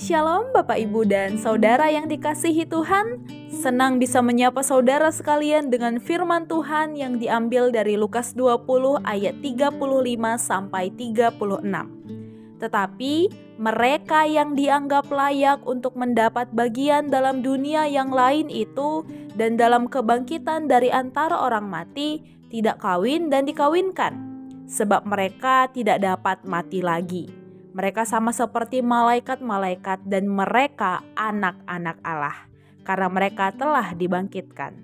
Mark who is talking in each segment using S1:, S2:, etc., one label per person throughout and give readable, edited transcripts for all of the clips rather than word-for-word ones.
S1: Shalom Bapak Ibu dan Saudara yang dikasihi Tuhan. Senang bisa menyapa saudara sekalian dengan firman Tuhan yang diambil dari Lukas 20 ayat 35 sampai 36. Tetapi mereka yang dianggap layak untuk mendapat bagian dalam dunia yang lain itu dan dalam kebangkitan dari antara orang mati tidak kawin dan dikawinkan, sebab mereka tidak dapat mati lagi. Mereka sama seperti malaikat-malaikat dan mereka anak-anak Allah, karena mereka telah dibangkitkan.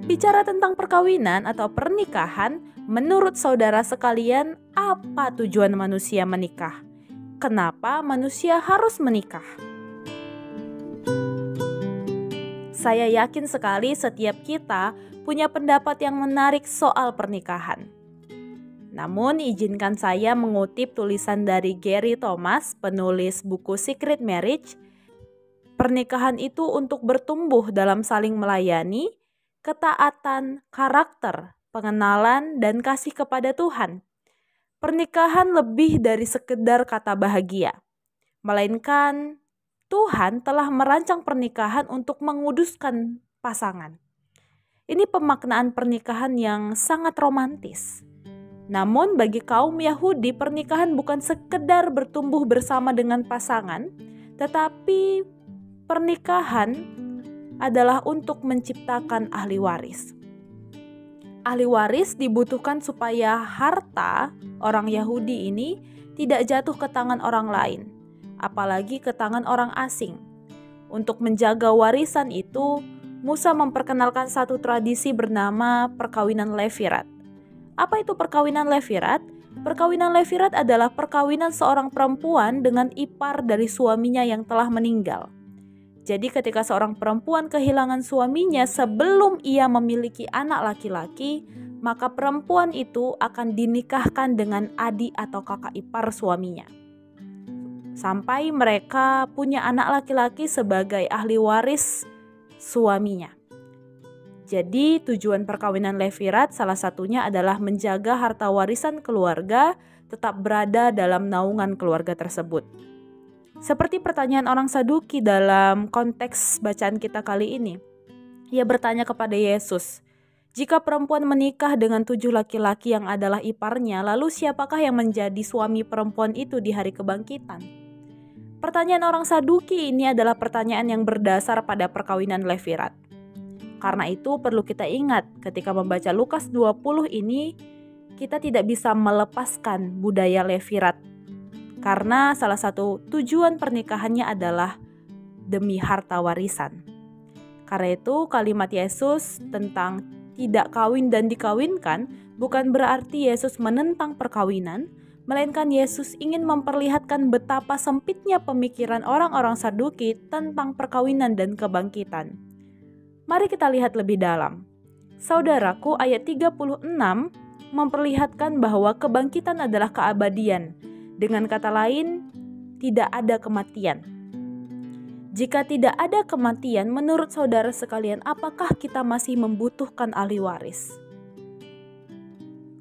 S1: Bicara tentang perkawinan atau pernikahan, menurut saudara sekalian, apa tujuan manusia menikah? Kenapa manusia harus menikah? Saya yakin sekali setiap kita punya pendapat yang menarik soal pernikahan. Namun izinkan saya mengutip tulisan dari Gary Thomas, penulis buku Secret Marriage. Pernikahan itu untuk bertumbuh dalam saling melayani, ketaatan, karakter, pengenalan, dan kasih kepada Tuhan. Pernikahan lebih dari sekedar kata bahagia, melainkan Tuhan telah merancang pernikahan untuk menguduskan pasangan. Ini pemaknaan pernikahan yang sangat romantis. Namun bagi kaum Yahudi, pernikahan bukan sekedar bertumbuh bersama dengan pasangan, tetapi pernikahan adalah untuk menciptakan ahli waris. Ahli waris dibutuhkan supaya harta orang Yahudi ini tidak jatuh ke tangan orang lain, apalagi ke tangan orang asing. Untuk menjaga warisan itu, Musa memperkenalkan satu tradisi bernama perkawinan Levirat. Apa itu perkawinan Levirat? Perkawinan Levirat adalah perkawinan seorang perempuan dengan ipar dari suaminya yang telah meninggal. Jadi ketika seorang perempuan kehilangan suaminya sebelum ia memiliki anak laki-laki, maka perempuan itu akan dinikahkan dengan adik atau kakak ipar suaminya. Sampai mereka punya anak laki-laki sebagai ahli waris suaminya. Jadi tujuan perkawinan Levirat salah satunya adalah menjaga harta warisan keluarga tetap berada dalam naungan keluarga tersebut. Seperti pertanyaan orang Saduki dalam konteks bacaan kita kali ini. Ia bertanya kepada Yesus, jika perempuan menikah dengan 7 laki-laki yang adalah iparnya, lalu siapakah yang menjadi suami perempuan itu di hari kebangkitan? Pertanyaan orang Saduki ini adalah pertanyaan yang berdasar pada perkawinan Levirat. Karena itu perlu kita ingat ketika membaca Lukas 20 ini, kita tidak bisa melepaskan budaya Levirat. Karena salah satu tujuan pernikahannya adalah demi harta warisan. Karena itu kalimat Yesus tentang tidak kawin dan dikawinkan bukan berarti Yesus menentang perkawinan, melainkan Yesus ingin memperlihatkan betapa sempitnya pemikiran orang-orang Saduki tentang perkawinan dan kebangkitan. Mari kita lihat lebih dalam. Saudaraku, ayat 36 memperlihatkan bahwa kebangkitan adalah keabadian. Dengan kata lain, tidak ada kematian. Jika tidak ada kematian, menurut saudara sekalian, apakah kita masih membutuhkan ahli waris?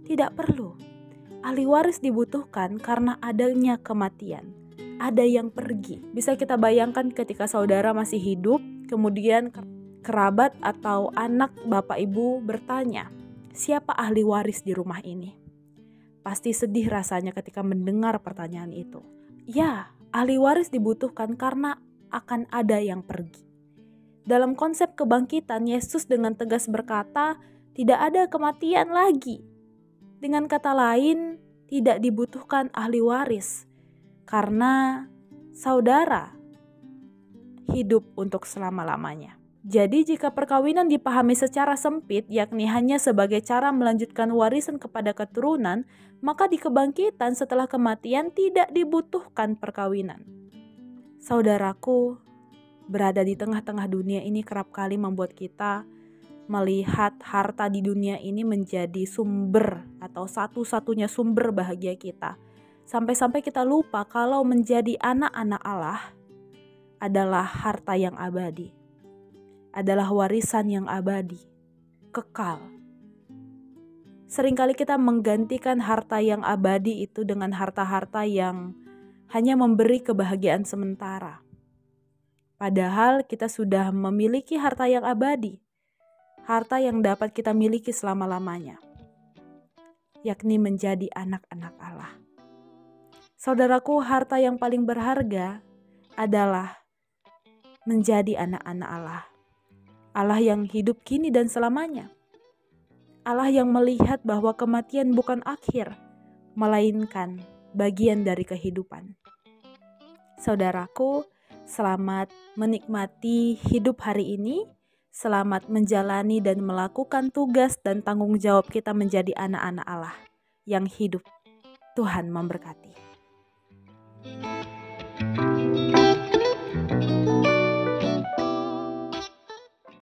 S1: Tidak perlu. Ahli waris dibutuhkan karena adanya kematian. Ada yang pergi. Bisa kita bayangkan ketika saudara masih hidup, kemudian kerabat atau anak bapak ibu bertanya, siapa ahli waris di rumah ini? Pasti sedih rasanya ketika mendengar pertanyaan itu. Ya, ahli waris dibutuhkan karena akan ada yang pergi. Dalam konsep kebangkitan, Yesus dengan tegas berkata, tidak ada kematian lagi. Dengan kata lain, tidak dibutuhkan ahli waris karena saudara hidup untuk selama-lamanya. Jadi jika perkawinan dipahami secara sempit, yakni hanya sebagai cara melanjutkan warisan kepada keturunan, maka di kebangkitan setelah kematian tidak dibutuhkan perkawinan. Saudaraku, berada di tengah-tengah dunia ini kerap kali membuat kita melihat harta di dunia ini menjadi sumber atau satu-satunya sumber bahagia kita. Sampai-sampai kita lupa kalau menjadi anak-anak Allah adalah harta yang abadi. Adalah warisan yang abadi, kekal. Seringkali kita menggantikan harta yang abadi itu dengan harta-harta yang hanya memberi kebahagiaan sementara. Padahal kita sudah memiliki harta yang abadi, harta yang dapat kita miliki selama-lamanya, yakni menjadi anak-anak Allah. Saudaraku, harta yang paling berharga adalah menjadi anak-anak Allah. Allah yang hidup kini dan selamanya. Allah yang melihat bahwa kematian bukan akhir, melainkan bagian dari kehidupan. Saudaraku, selamat menikmati hidup hari ini. Selamat menjalani dan melakukan tugas dan tanggung jawab kita menjadi anak-anak Allah yang hidup. Tuhan memberkati.